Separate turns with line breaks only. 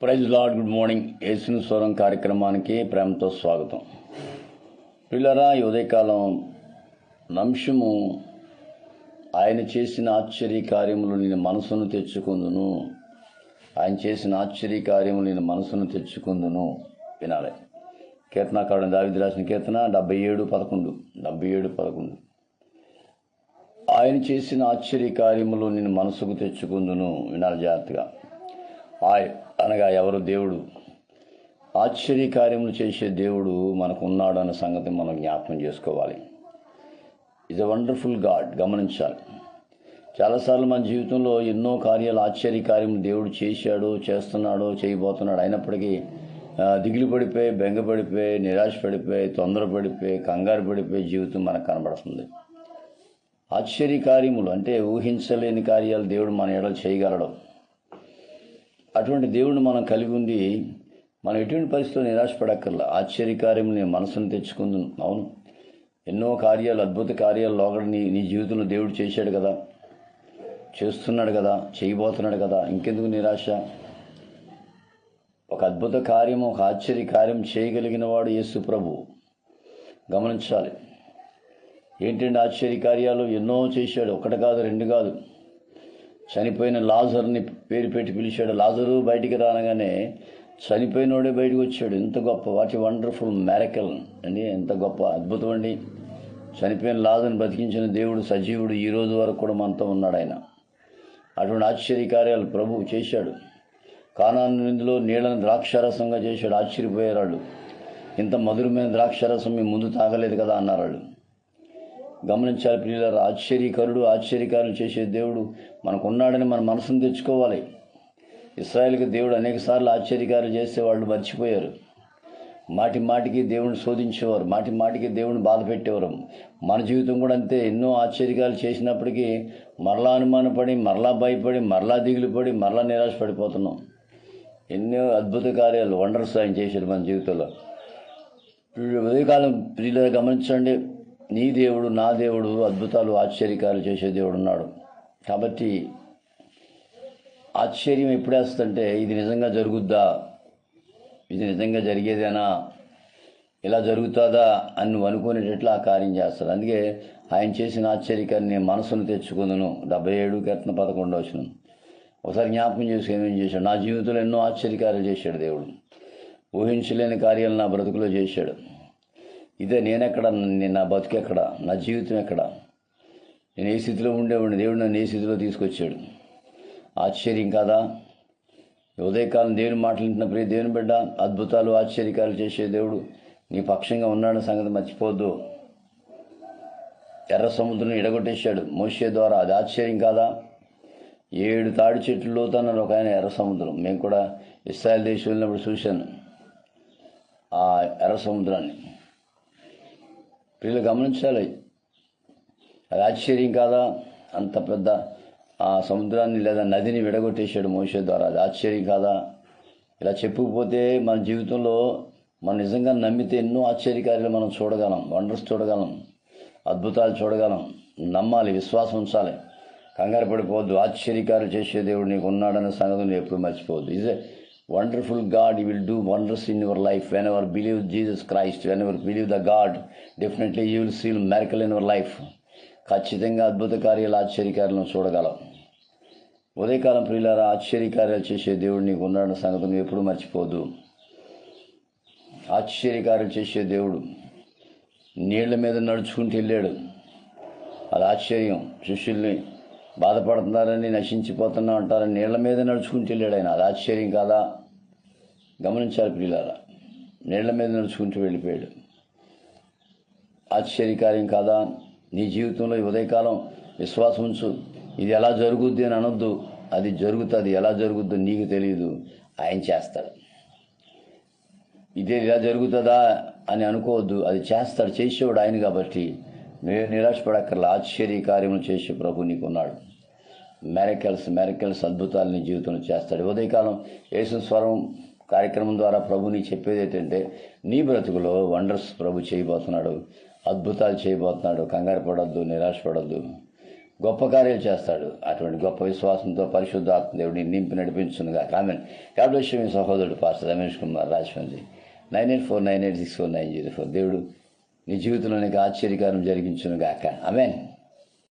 Praise lord, good morning. యేసుని స్వరం కార్యక్రమానికి ప్రేమతో స్వాగతం. పిల్లరా, ఈ ఉదయకాలం అంశము ఆయన చేసిన ఆశ్చర్య కార్యములు నేను మనసును తెచ్చుకుందును. ఆయన చేసిన ఆశ్చర్య కార్యములు నేను మనసును తెచ్చుకుందును వినాలి. కీర్తనాకారుడు దావీదు రాసిన కీర్తన 77:11. ఆయన చేసిన ఆశ్చర్య కార్యములు నేను మనసుకు తెచ్చుకుందును వినాలి జాగ్రత్తగా. అనగా ఎవరు? దేవుడు. ఆశ్చర్య కార్యములు చేసే దేవుడు మనకు ఉన్నాడు అన్న సంగతి మనం జ్ఞాపకం చేసుకోవాలి. Is a wonderful God. గమనించాలి. చాలాసార్లు మన జీవితంలో ఎన్నో కార్యాలు, ఆశ్చర్య కార్యములు దేవుడు చేశాడు, చేస్తున్నాడు, చేయబోతున్నాడు. అయినప్పటికీ దిగులు పడిపోయి, బెంగపడిపోయి, నిరాశ పడిపోయి, తొందరపడిపోయి, కంగారు పడిపోయి జీవితం మనకు కనబడుతుంది. ఆశ్చర్య కార్యములు అంటే ఊహించలేని కార్యాలు దేవుడు మన ఎడల చేయగలడు. అటువంటి దేవుడిని మనం కలిగి ఉంది. మనం ఎటువంటి పరిస్థితుల్లో నిరాశపడక్కర్లా. ఆశ్చర్యకార్యం నేను మనసును తెచ్చుకుంది. అవును, ఎన్నో కార్యాలు, అద్భుత కార్యాలు లోగడ నీ జీవితంలో దేవుడు చేశాడు కదా, చేస్తున్నాడు కదా, చేయబోతున్నాడు కదా. ఇంకెందుకు నిరాశ? ఒక అద్భుత కార్యము, ఒక ఆశ్చర్య కార్యం చేయగలిగిన వాడు యేసు ప్రభు. గమనించాలి. ఏంటంటే ఆశ్చర్య కార్యాలు ఎన్నో చేశాడు. ఒకటి కాదు, రెండు కాదు. చనిపోయిన లాజర్ని పేరు పెట్టి పిలిచాడు. లాజరు బయటికి రానగానే చనిపోయినోడే బయటకు వచ్చాడు. ఎంత గొప్ప! వాట్ ఏ వండర్ఫుల్ మ్యారకల్ అండి. ఎంత గొప్ప అద్భుతం అండి. చనిపోయిన లాజర్ని బ్రతికించిన దేవుడు సజీవుడు. ఈ రోజు వరకు కూడా మనతో ఉన్నాడు ఆయన. అటువంటి ఆశ్చర్య కార్యాలు ప్రభువు చేశాడు. కానాను విందులో నీళ్ళని ద్రాక్షారసంగా చేశాడు. ఆశ్చర్యపోయారు వాళ్ళు. ఇంత మధురమైన ద్రాక్షారసం మీ ముందు తాగలేదు కదా అన్నారు వాళ్ళు. గమనించాలి ప్రియులారా, ఆశ్చర్యకరుడు, ఆశ్చర్యకారులు చేసే దేవుడు మనకున్నాడని మన మనసును తెచ్చుకోవాలి. ఇశ్రాయేలుకి దేవుడు అనేక సార్లు ఆశ్చర్యకారులు చేస్తే వాళ్ళు మర్చిపోయారు. మాటి మాటికి దేవుడిని శోధించేవారు, మాటి మాటికి దేవుడిని బాధ పెట్టేవారు. మన జీవితం కూడా అంతే. ఎన్నో ఆశ్చర్యకారులు చేసినప్పటికీ మరలా అనుమానపడి, మరలా భయపడి, మరలా దిగులు పడి, మరలా నిరాశ పడిపోతున్నాం. ఎన్నో అద్భుత కార్యాలు, వండర్స్ ఆయన చేశాడు మన జీవితంలో. ఉదయకాలం ప్రియులారా గమనించండి, నీ దేవుడు, నా దేవుడు అద్భుతాలు, ఆశ్చర్యకాలు చేసే దేవుడు ఉన్నాడు. కాబట్టి ఆశ్చర్యం ఎప్పుడేస్తుందంటే, ఇది నిజంగా జరుగుద్దా, ఇది నిజంగా జరిగేదేనా, ఇలా జరుగుతుందా అని నువ్వు అనుకునేటట్లు ఆ కార్యం చేస్తాడు. అందుకే ఆయన చేసిన ఆశ్చర్యకాన్ని నేను మనసును తెచ్చుకుందును. 77:11. ఒకసారి జ్ఞాపకం చేసి ఏమేం చేశాడు. నా జీవితంలో ఎన్నో ఆశ్చర్యకార్యాలు చేశాడు దేవుడు. ఊహించలేని కార్యాలు నా బ్రతుకులో చేశాడు. ఇదే నేనెక్కడ, నా బతుకెక్కడ, నా జీవితం ఎక్కడ, నేను ఏ స్థితిలో ఉండేవాడిని, దేవుడు నన్ను ఏ స్థితిలో తీసుకొచ్చాడు. ఆశ్చర్యం కాదా? ఉదయకాలం దేవుని మాటలు వింటున్న ప్రియ దేవుని బిడ్డ, అద్భుతాలు, ఆశ్చర్యకాలు చేసే దేవుడు నీ పక్షంగా ఉన్నాడన్న సంగతి మర్చిపోద్దు. ఎర్ర సముద్రం ఎడగొట్టేశాడు మోషే ద్వారా. అది ఆశ్చర్యం కాదా? 7 తాడి చెట్లు లోతన్నారు ఒక ఆయన ఎర్ర సముద్రం. మేము కూడా ఇశ్రాయేల్ దేశం వెళ్ళినప్పుడు చూశాను ఆ ఎర్ర సముద్రాన్ని. వీళ్ళు గమనించాలి. అది ఆశ్చర్యం కాదా? అంత పెద్ద ఆ సముద్రాన్ని లేదా నదిని విడగొట్టేశాడు మోషే ద్వారా. అది ఆశ్చర్యం కాదా? ఇలా చెప్పుకుపోతే మన జీవితంలో మనం నిజంగా నమ్మితే ఎన్నో ఆశ్చర్యకార్యాలు మనం చూడగలం, వండర్స్ చూడగలం, అద్భుతాలు చూడగలం. నమ్మాలి, విశ్వాసం ఉంచాలి, కంగారు పడిపోవద్దు. ఆశ్చర్యకార్యాలు చేసే దేవుడు నీకు ఉన్నాడనే సంగతిని ఎప్పుడు మర్చిపోవద్దు. Is a wonderful God. He will do wonders in your life. Whenever believe Jesus Christ, whenever believe the God, definitely you will see miracle in your life. ఖచ్చితంగా అద్భుత కార్యాలు, ఆశ్చర్యకార్యాలను చూడగలం. ఉదయకాలం ప్రియులారా, ఆశ్చర్యకార్యాలు చేసే దేవుడు నీకు ఉన్నాడన్న సంగతిని ఎప్పుడు మర్చిపోదు. ఆశ్చర్యకార్యాలు చేసే దేవుడు నీళ్ల మీద నడుచుకుంటూ వెళ్ళాడు. అది ఆశ్చర్యం. శిష్యుల్ని బాధపడుతున్నారని, నశించిపోతున్నాం అంటారని నీళ్ల మీద నడుచుకుంటూ వెళ్ళాడు ఆయన. అది ఆశ్చర్యం కాదా? గమనించాలి ప్రియులారా, నీళ్ల మీద నడుచుకుంటూ వెళ్ళిపోయాడు. ఆశ్చర్యకార్యం కాదా? నీ జీవితంలో ఈ ఉదయకాలం విశ్వాసం ఉంచు. ఇది ఎలా జరుగుద్ది అని అనొద్దు. అది జరుగుతుంది. ఎలా జరుగుద్దో నీకు తెలియదు, ఆయన చేస్తాడు. ఇదే ఇలా జరుగుతుందా అని అనుకోవద్దు. అది చేస్తాడు. చేసేవాడు ఆయన కాబట్టి నిరాశపడక్కర్లా. ఆశ్చర్య కార్యములు చేసే ప్రభు నీకున్నాడు. మెరకల్స్ అద్భుతాలు నీ జీవితంలో చేస్తాడు. ఉదయకాలం యేసు స్వరం కార్యక్రమం ద్వారా ప్రభు నీ చెప్పేది ఏంటంటే, నీ బ్రతుకులో వండర్స్ ప్రభు చేయబోతున్నాడు, అద్భుతాలు చేయబోతున్నాడు. కంగారు పడొద్దు, నిరాశపడొద్దు. గొప్ప కార్యాలు చేస్తాడు. అటువంటి గొప్ప విశ్వాసంతో పరిశుద్ధాత్మ దేవుడిని నింపి నడిపించునుగా. Comment god bless you. మీ సహోదరుడు పాస్టర్ రమేష్ కుమార్, రాజమండ్రి. 9849864904. దేవుడు నీ జీవితంలో నీకు ఆశ్చర్యకారం జరిగించునుగాక. ఆమేన్.